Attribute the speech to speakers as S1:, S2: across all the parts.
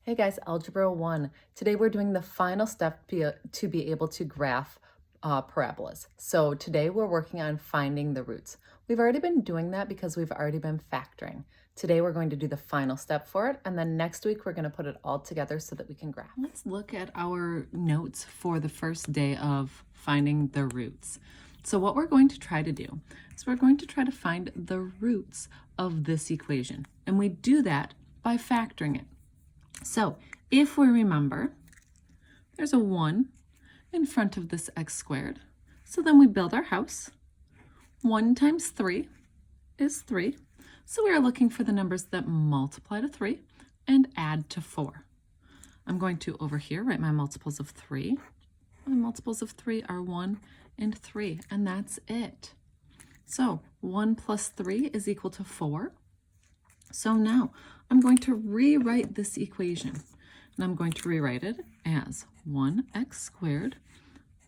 S1: Hey guys, Algebra 1. Today we're doing the final step to be able to graph parabolas. So today we're working on finding the roots. We've already been doing that because we've already been factoring. Today we're going to do the final step for it, and then next week we're going to put it all together so that we can graph.
S2: Let's look at our notes for the first day of finding the roots. So what we're going to try to do is we're going to try to find the roots of this equation. And we do that by factoring it. So if we remember, there's a 1 in front of this x squared. So then we build our house. 1 times 3 is 3. So we are looking for the numbers that multiply to 3 and add to 4. I'm going to, over here, write my multiples of 3. My multiples of 3 are 1 and 3, and that's it. So 1 plus 3 is equal to 4. So now I'm going to rewrite this equation, and I'm going to rewrite it as 1x squared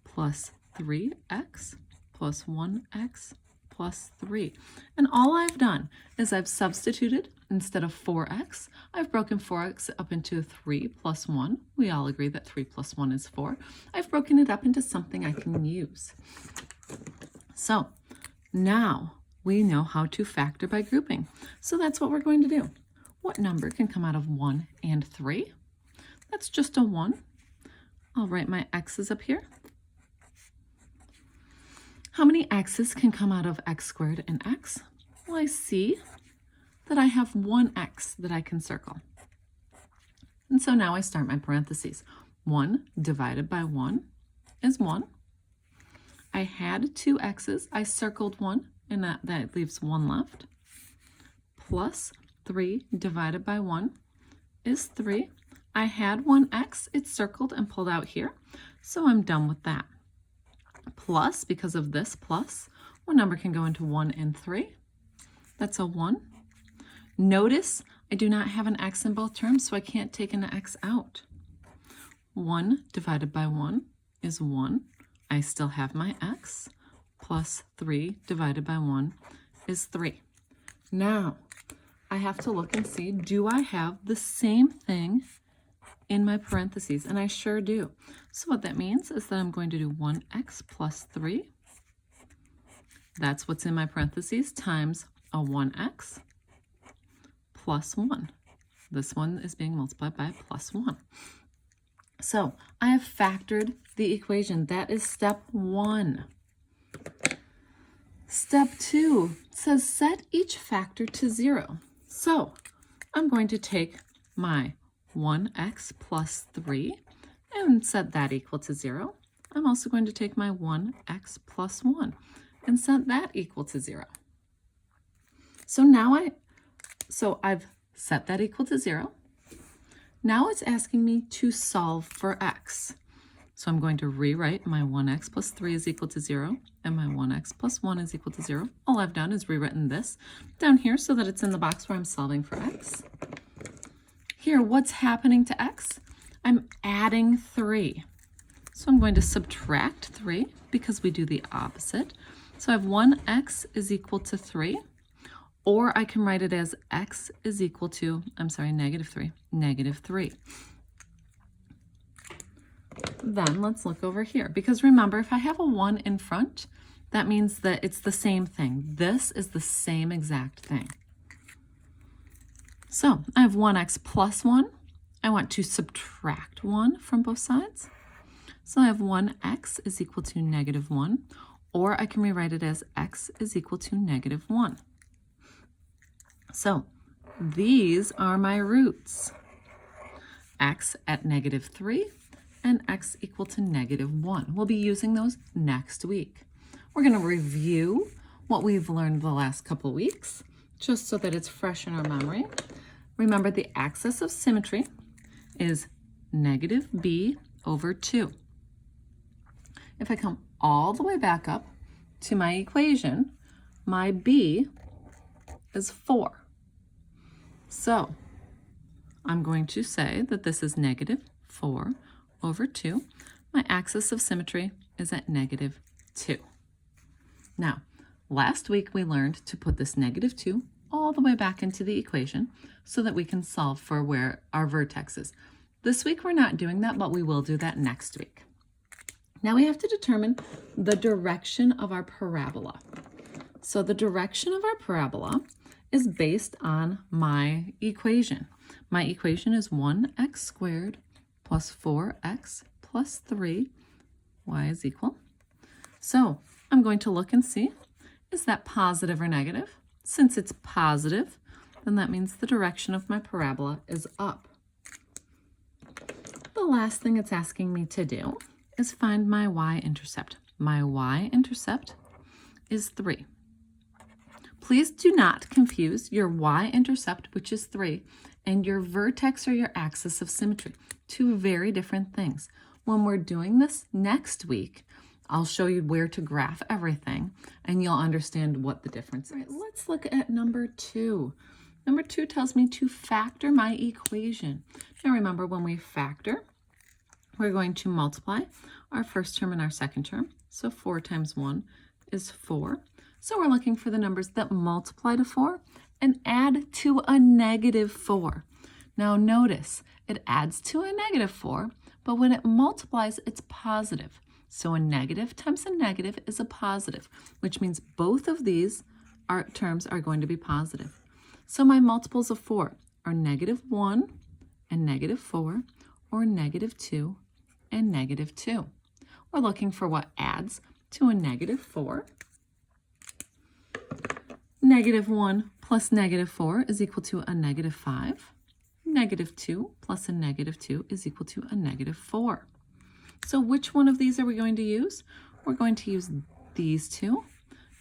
S2: plus 3x plus 1x plus 3. And all I've done is I've substituted, instead of 4x, I've broken 4x up into 3 plus 1. We all agree that 3 plus 1 is 4. I've broken it up into something I can use. So now we know how to factor by grouping. So that's what we're going to do. What number can come out of 1 and 3? That's just a 1. I'll write my x's up here. How many x's can come out of x squared and x? Well, I see that I have 1x that I can circle. And so now I start my parentheses. 1 divided by 1 is 1. I had 2 x's. I circled 1, and that leaves 1 left. Plus 3 divided by 1 is 3. I had 1x. It's circled and pulled out here, so I'm done with that. Plus, because of this plus, what number can go into 1 and 3? That's a 1. Notice I do not have an x in both terms, so I can't take an x out. 1 divided by 1 is 1. I still have my x. Plus 3 divided by 1 is 3. Now, I have to look and see, do I have the same thing in my parentheses? And I sure do. So what that means is that I'm going to do 1x plus 3. That's what's in my parentheses, times a 1x plus 1. This one is being multiplied by plus 1. So I have factored the equation. That is step 1. Step 2 says set each factor to 0. So I'm going to take my 1x plus 3 and set that equal to 0. I'm also going to take my 1x plus 1 and set that equal to 0. So now I've set that equal to 0. Now it's asking me to solve for x. So I'm going to rewrite my 1x plus 3 is equal to 0 and my 1x plus 1 is equal to 0. All I've done is rewritten this down here so that it's in the box where I'm solving for x. Here, what's happening to x? I'm adding 3. So I'm going to subtract 3 because we do the opposite. So I have 1x is equal to 3. Or I can write it as x is equal to, negative 3, negative 3. Then let's look over here. Because remember, if I have a 1 in front, that means that it's the same thing. This is the same exact thing. So I have 1x plus 1. I want to subtract 1 from both sides. So I have 1x is equal to negative 1. Or I can rewrite it as x is equal to negative 1. So these are my roots. X at negative 3 and x equal to negative 1. We'll be using those next week. We're going to review what we've learned the last couple weeks, just so that it's fresh in our memory. Remember, the axis of symmetry is negative b over 2. If I come all the way back up to my equation, my b is 4. So I'm going to say that this is negative 4 over 2. My axis of symmetry is at negative 2. Now, last week we learned to put this negative 2 all the way back into the equation so that we can solve for where our vertex is. This week we're not doing that, but we will do that next week. Now we have to determine the direction of our parabola. So the direction of our parabola is based on my equation. My equation is 1x squared plus 4x plus 3, y is equal. So I'm going to look and see, is that positive or negative? Since it's positive, then that means the direction of my parabola is up. The last thing it's asking me to do is find my y-intercept. My y-intercept is 3. Please do not confuse your y-intercept, which is 3, and your vertex or your axis of symmetry. Two very different things. When we're doing this next week, I'll show you where to graph everything, and you'll understand what the difference is. Let's look at number 2. Number 2 tells me to factor my equation. Now remember, when we factor, we're going to multiply our first term and our second term. So 4 times 1 is 4. So we're looking for the numbers that multiply to 4 and add to a negative 4. Now notice, it adds to a negative 4, but when it multiplies, it's positive. So a negative times a negative is a positive, which means both of these terms are going to be positive. So my multiples of 4 are negative 1 and negative 4, or negative 2 and negative 2. We're looking for what adds to a negative 4. Negative 1 plus negative 4 is equal to a negative 5. Negative 2 plus a negative 2 is equal to a negative 4. So which one of these are we going to use? We're going to use these two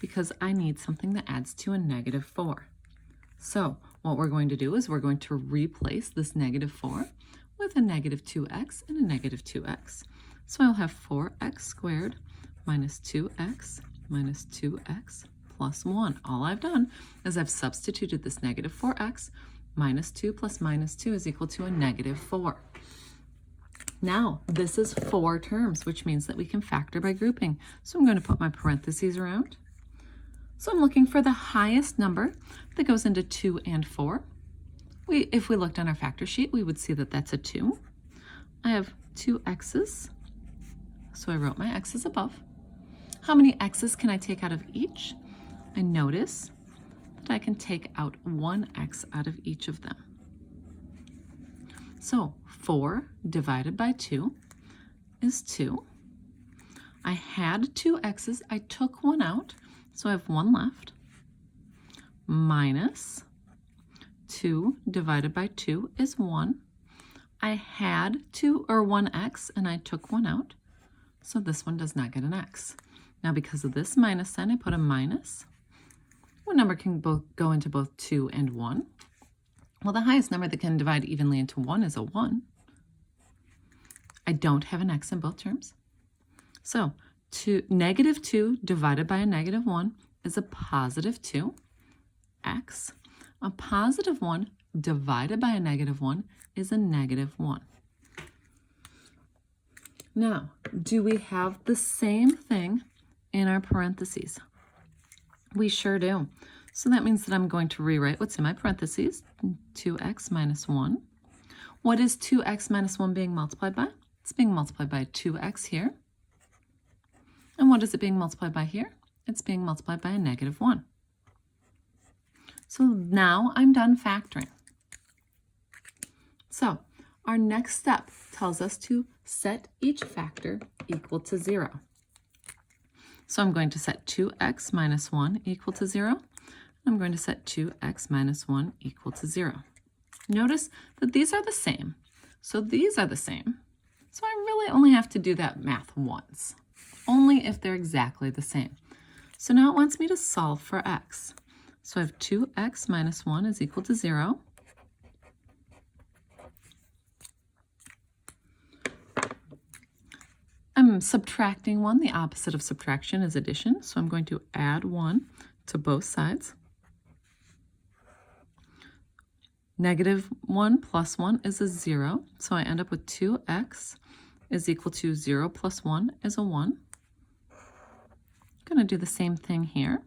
S2: because I need something that adds to a negative 4. So what we're going to do is we're going to replace this negative 4 with a negative 2x and a negative 2x. So I'll have 4x squared minus 2x minus 2x plus 1. All I've done is I've substituted this negative 4x. Minus 2 plus minus 2 is equal to a negative 4. Now, this is 4 terms, which means that we can factor by grouping. So I'm going to put my parentheses around. So I'm looking for the highest number that goes into 2 and 4. If we looked on our factor sheet, we would see that that's a 2. I have 2 x's, so I wrote my x's above. How many x's can I take out of each? I notice that I can take out 1 x out of each of them. So 4 divided by 2 is 2. I had 2 x's, I took 1 out, so I have 1 left, minus 2 divided by 2 is 1. I had 1 x and I took 1 out, so this one does not get an x. Now because of this minus sign, I put a minus. What number can go into both 2 and 1? Well, the highest number that can divide evenly into 1 is a 1. I don't have an x in both terms. So negative 2 divided by a negative 1 is a positive 2. X. A positive 1 divided by a negative 1 is a negative 1. Now, do we have the same thing in our parentheses? We sure do. So that means that I'm going to rewrite what's in my parentheses, 2x minus 1. What is 2x minus 1 being multiplied by? It's being multiplied by 2x here. And what is it being multiplied by here? It's being multiplied by a negative 1. So now I'm done factoring. So our next step tells us to set each factor equal to 0. So I'm going to set 2x minus 1 equal to 0. I'm going to set 2x minus 1 equal to 0. Notice that these are the same. So these are the same. So I really only have to do that math once, only if they're exactly the same. So now it wants me to solve for x. So I have 2x minus 1 is equal to 0. I'm subtracting 1. The opposite of subtraction is addition. So I'm going to add 1 to both sides. Negative 1 plus 1 is a 0. So I end up with 2x is equal to 0 plus 1 is a 1. I'm going to do the same thing here.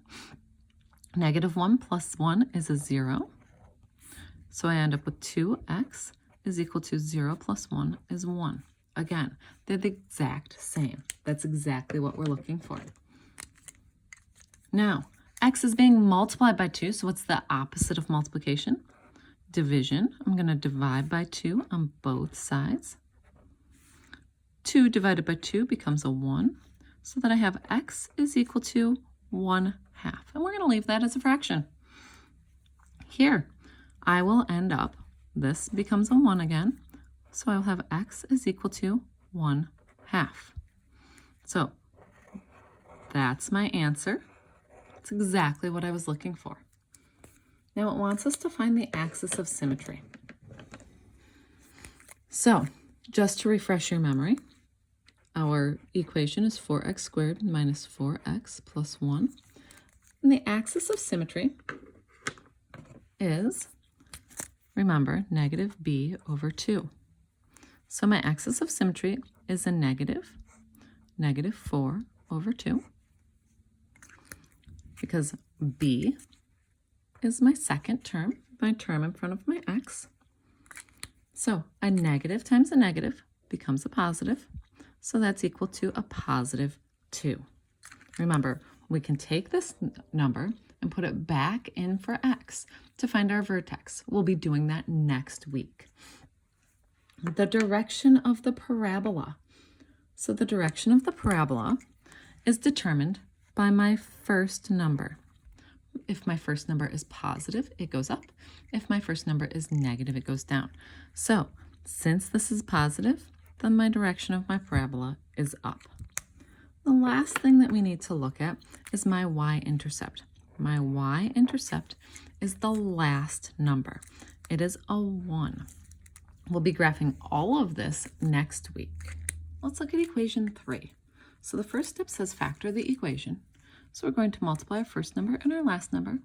S2: Negative 1 plus 1 is a 0. So I end up with 2x is equal to 0 plus 1 is 1. Again, they're the exact same. That's exactly what we're looking for. Now, x is being multiplied by 2, so what's the opposite of multiplication? Division. I'm going to divide by 2 on both sides. 2 divided by 2 becomes a 1, so that I have x is equal to 1/2. And we're going to leave that as a fraction. Here, I will end up, this becomes a 1 again, so I'll have x is equal to 1/2. So that's my answer. It's exactly what I was looking for. Now it wants us to find the axis of symmetry. So just to refresh your memory, our equation is 4x squared minus 4x plus 1. And the axis of symmetry is, remember, negative b over 2. So my axis of symmetry is a negative 4 over 2, because b is my second term, my term in front of my x. So a negative times a negative becomes a positive, so that's equal to a positive 2. Remember, we can take this number and put it back in for x to find our vertex. We'll be doing that next week. The direction of the parabola. So the direction of the parabola is determined by my first number. If my first number is positive, it goes up. If my first number is negative, it goes down. So since this is positive, then my direction of my parabola is up. The last thing that we need to look at is my y-intercept. My y-intercept is the last number. It is a 1. We'll be graphing all of this next week. Let's look at equation 3. So the first step says factor the equation. So we're going to multiply our first number and our last number.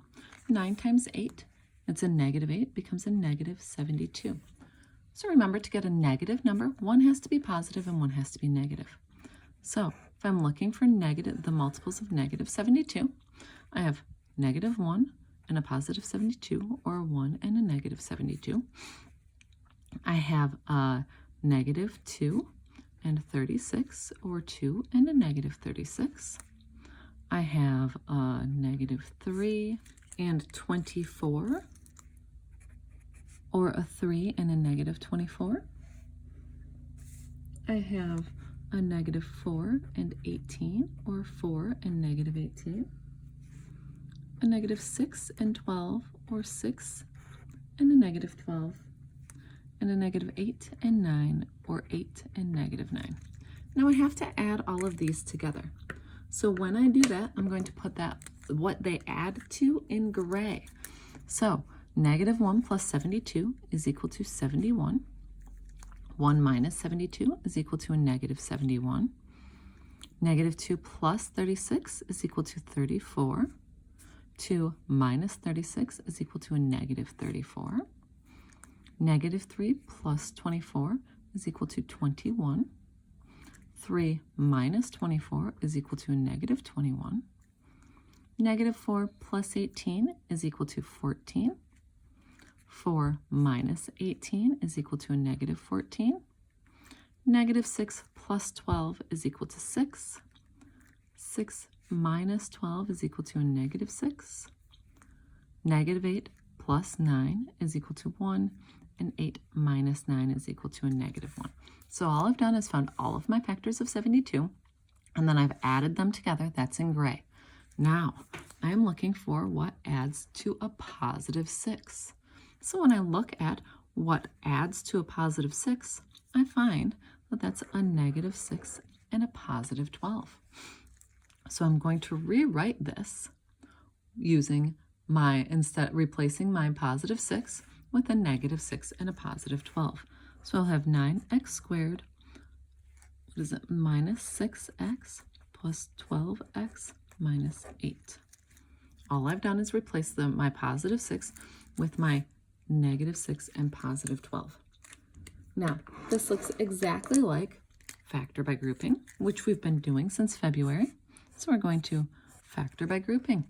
S2: 9 times 8, it's a negative 8, becomes a negative 72. So remember, to get a negative number, one has to be positive and one has to be negative. So if I'm looking for the multiples of negative 72, I have negative 1 and a positive 72, or a 1 and a negative 72. I have a negative 2 and 36, or 2 and a negative 36. I have a negative 3 and 24, or a 3 and a negative 24. I have a negative 4 and 18, or 4 and negative 18. A negative 6 and 12, or 6 and a negative 12. And a negative 8 and 9, or 8 and negative 9. Now I have to add all of these together. So when I do that, I'm going to put what they add to in gray. So negative 1 plus 72 is equal to 71. 1 minus 72 is equal to a negative 71. Negative 2 plus 36 is equal to 34. 2 minus 36 is equal to a negative 34. Negative 3 plus 24 is equal to 21. 3 minus 24 is equal to a negative 21. Negative 4 plus 18 is equal to 14. 4 minus 18 is equal to a negative 14. Negative 6 plus 12 is equal to 6. 6 minus 12 is equal to a negative 6. Negative 8 plus 9 is equal to 1. And 8 minus 9 is equal to a negative 1. So all I've done is found all of my factors of 72, and then I've added them together. That's in gray. Now, I am looking for what adds to a positive 6. So when I look at what adds to a positive 6, I find that that's a negative 6 and a positive 12. So I'm going to rewrite this using replacing my positive 6 with a negative 6 and a positive 12. So I'll have 9x squared, minus 6x plus 12x minus 8. All I've done is replace my positive 6 with my negative 6 and positive 12. Now, this looks exactly like factor by grouping, which we've been doing since February. So we're going to factor by grouping.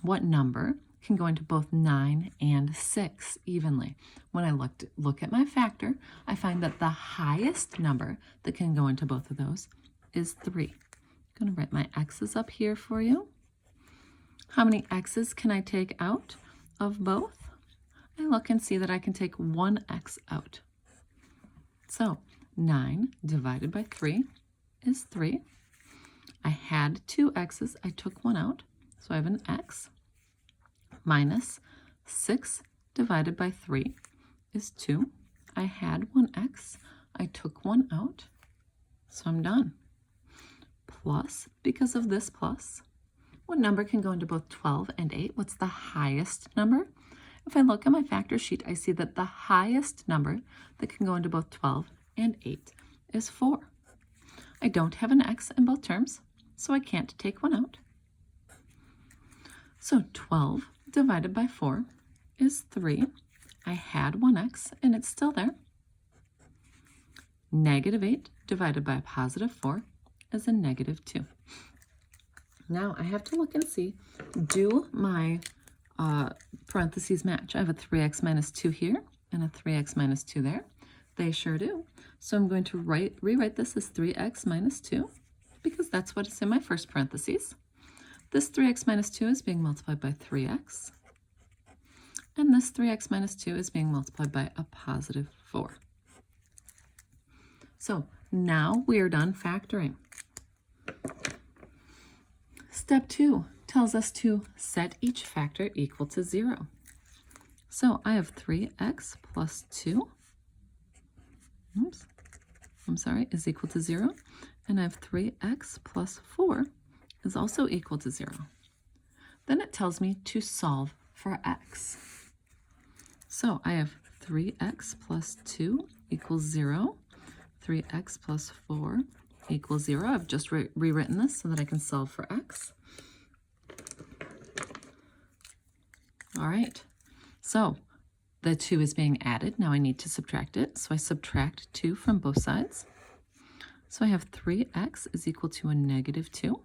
S2: What number can go into both 9 and 6 evenly. When I look at my factor, I find that the highest number that can go into both of those is 3. I'm going to write my x's up here for you. How many x's can I take out of both? I look and see that I can take one x out. So 9 divided by 3 is 3. I had 2 x's, I took one out, so I have an x, minus 6 divided by 3 is 2. I had one x, I took one out, so I'm done. Plus, because of this plus, what number can go into both 12 and 8? What's the highest number? If I look at my factor sheet, I see that the highest number that can go into both 12 and 8 is 4. I don't have an x in both terms, so I can't take one out. So 12 divided by 4 is 3. I had one x, and it's still there. Negative 8 divided by a positive 4 is a negative 2. Now I have to look and see, do my parentheses match? I have a 3x minus 2 here and a 3x minus 2 there. They sure do. So I'm going to rewrite this as 3x minus 2 because that's what is in my first parentheses. This 3x minus 2 is being multiplied by 3x. And this 3x minus 2 is being multiplied by a positive 4. So now we are done factoring. Step 2 tells us to set each factor equal to 0. So I have 3x plus 2, is equal to 0. And I have 3x plus 4 is also equal to 0. Then it tells me to solve for x. So I have 3x plus 2 equals 0. 3x plus 4 equals 0. I've just rewritten this so that I can solve for x. All right, so the 2 is being added. Now I need to subtract it. So I subtract 2 from both sides. So I have 3x is equal to a negative 2.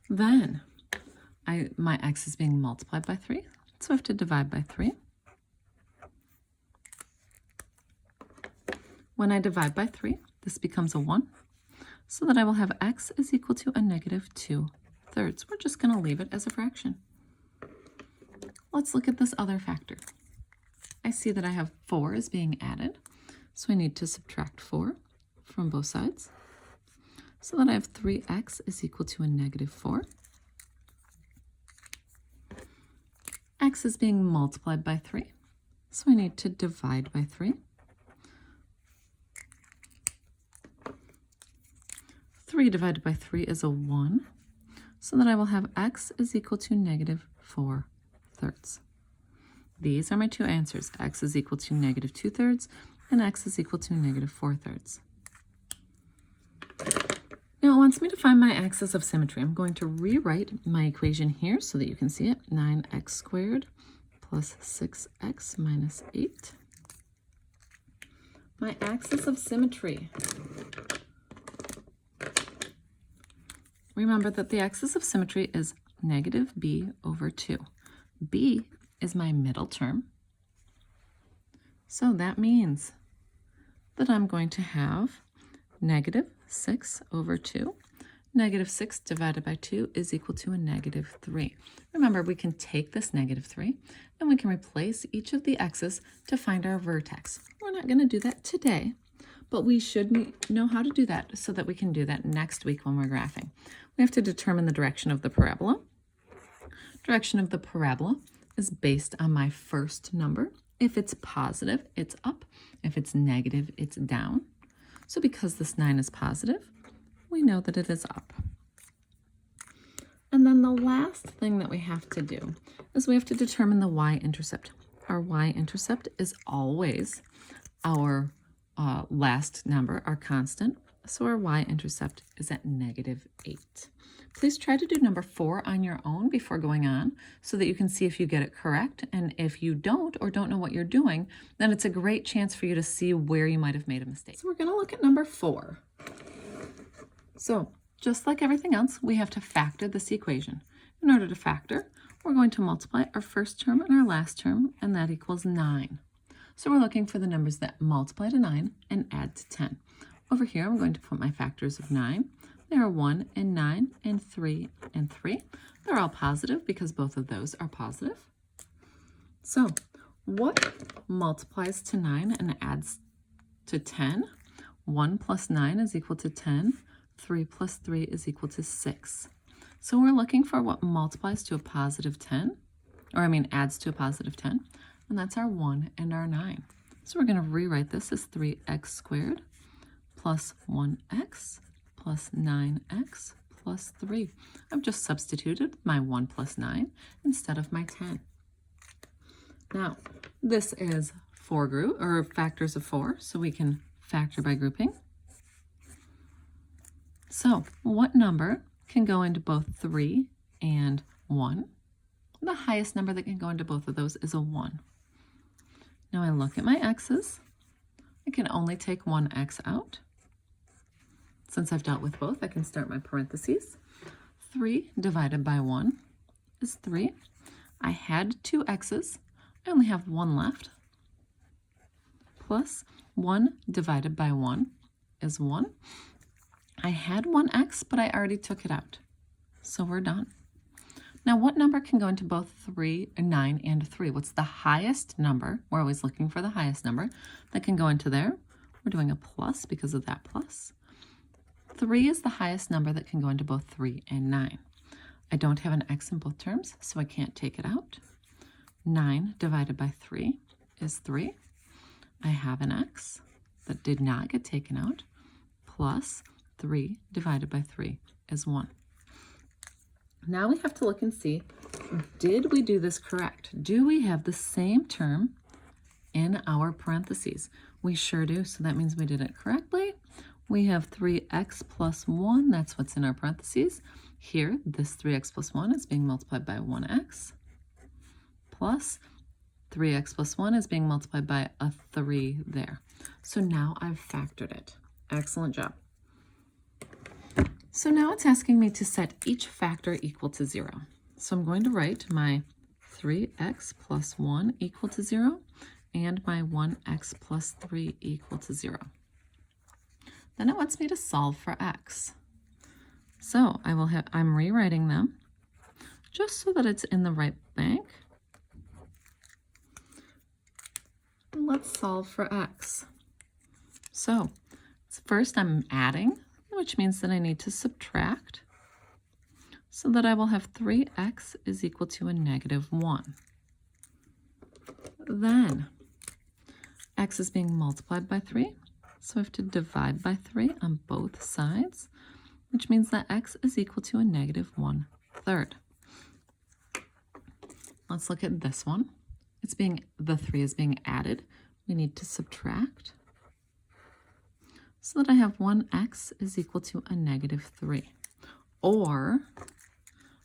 S2: Then my x is being multiplied by 3, so I have to divide by 3. When I divide by 3, this becomes a 1, so that I will have x is equal to a negative 2/3. We're just going to leave it as a fraction. Let's look at this other factor. I see that I have 4 is being added, so I need to subtract 4 from both sides, so that I have 3x is equal to a negative 4. X is being multiplied by 3, so I need to divide by 3. 3 divided by 3 is a 1, so that I will have x is equal to negative 4/3. These are my two answers. X is equal to negative 2/3 and x is equal to negative 4/3. Now it wants me to find my axis of symmetry. I'm going to rewrite my equation here so that you can see it. 9x squared plus 6x minus 8. My axis of symmetry. Remember that the axis of symmetry is negative b over 2. b is my middle term. So that means that I'm going to have negative 6 over 2. Negative 6 divided by 2 is equal to a negative 3. Remember, we can take this negative 3 and we can replace each of the x's to find our vertex. We're not going to do that today, but we should know how to do that so that we can do that next week when we're graphing. We have to determine the direction of the parabola. Direction of the parabola is based on my first number. If it's positive, it's up. If it's negative, it's down. So because this 9 is positive, we know that it is up. And then the last thing that we have to do is we have to determine the y-intercept. Our y-intercept is always our last number, our constant. So our y-intercept is at negative 8. Please try to do number 4 on your own before going on so that you can see if you get it correct. And if you don't or don't know what you're doing, then it's a great chance for you to see where you might have made a mistake. So we're going to look at number 4. So just like everything else, we have to factor this equation. In order to factor, we're going to multiply our first term and our last term, and that equals 9. So we're looking for the numbers that multiply to 9 and add to 10. Over here, I'm going to put my factors of 9. They are 1 and 9 and 3 and 3. They're all positive because both of those are positive. So what multiplies to 9 and adds to 10? 1 plus 9 is equal to 10. 3 plus 3 is equal to 6. So we're looking for what multiplies to a positive 10, adds to a positive 10, and that's our 1 and our 9. So we're going to rewrite this as 3x squared plus 1x plus 9x plus 3. I've just substituted my 1 plus 9 instead of my 10. Now, this is factors of 4, so we can factor by grouping. So, what number can go into both 3 and 1? The highest number that can go into both of those is a 1. Now I look at my x's. I can only take one x out. Since I've dealt with both, I can start my parentheses. 3 divided by 1 is 3. I had 2 x's. I only have 1 left. Plus 1 divided by 1 is 1. I had 1x, but I already took it out. So we're done. Now, what number can go into both 9 and 3? What's the highest number? We're always looking for the highest number that can go into there. We're doing a plus because of that plus. 3 is the highest number that can go into both 3 and 9. I don't have an x in both terms, so I can't take it out. 9 divided by 3 is 3. I have an x that did not get taken out, plus 3 divided by 3 is 1. Now we have to look and see, did we do this correct? Do we have the same term in our parentheses? We sure do, so that means we did it correctly. We have 3x plus 1, that's what's in our parentheses. Here, this 3x plus 1 is being multiplied by 1x, plus 3x plus 1 is being multiplied by a 3 there. So now I've factored it. Excellent job. So now it's asking me to set each factor equal to 0. So I'm going to write my 3x plus 1 equal to 0 and my 1x plus 3 equal to 0. Then it wants me to solve for x. So I'm rewriting them just so that it's in the right bank. Let's solve for x. So first I'm adding, which means that I need to subtract, so that I will have 3x is equal to a negative 1. Then x is being multiplied by 3, so I have to divide by 3 on both sides, which means that x is equal to a negative 1/3. Let's look at this one. The 3 is being added. We need to subtract, so that I have 1x is equal to a negative 3. Or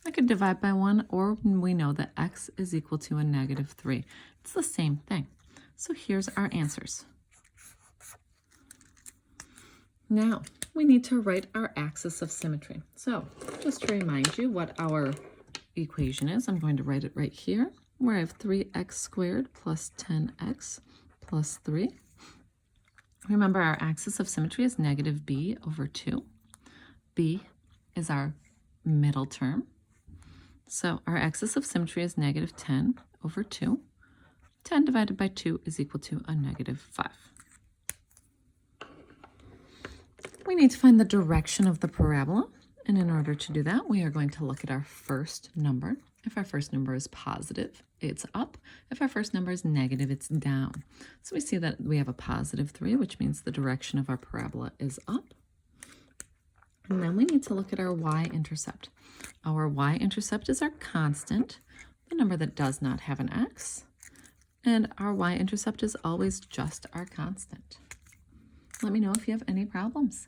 S2: I could divide by 1, or we know that x is equal to a negative 3. It's the same thing. So here's our answers. Now, we need to write our axis of symmetry. So just to remind you what our equation is, I'm going to write it right here, where I have 3x squared plus 10x plus 3. Remember, our axis of symmetry is negative b over 2. B is our middle term. So our axis of symmetry is negative 10 over 2. 10 divided by 2 is equal to a negative 5. We need to find the direction of the parabola. And in order to do that, we are going to look at our first number. If our first number is positive, it's up. If our first number is negative, it's down. So we see that we have a positive 3, which means the direction of our parabola is up. And then we need to look at our y-intercept. Our y-intercept is our constant, the number that does not have an x. And our y-intercept is always just our constant. Let me know if you have any problems.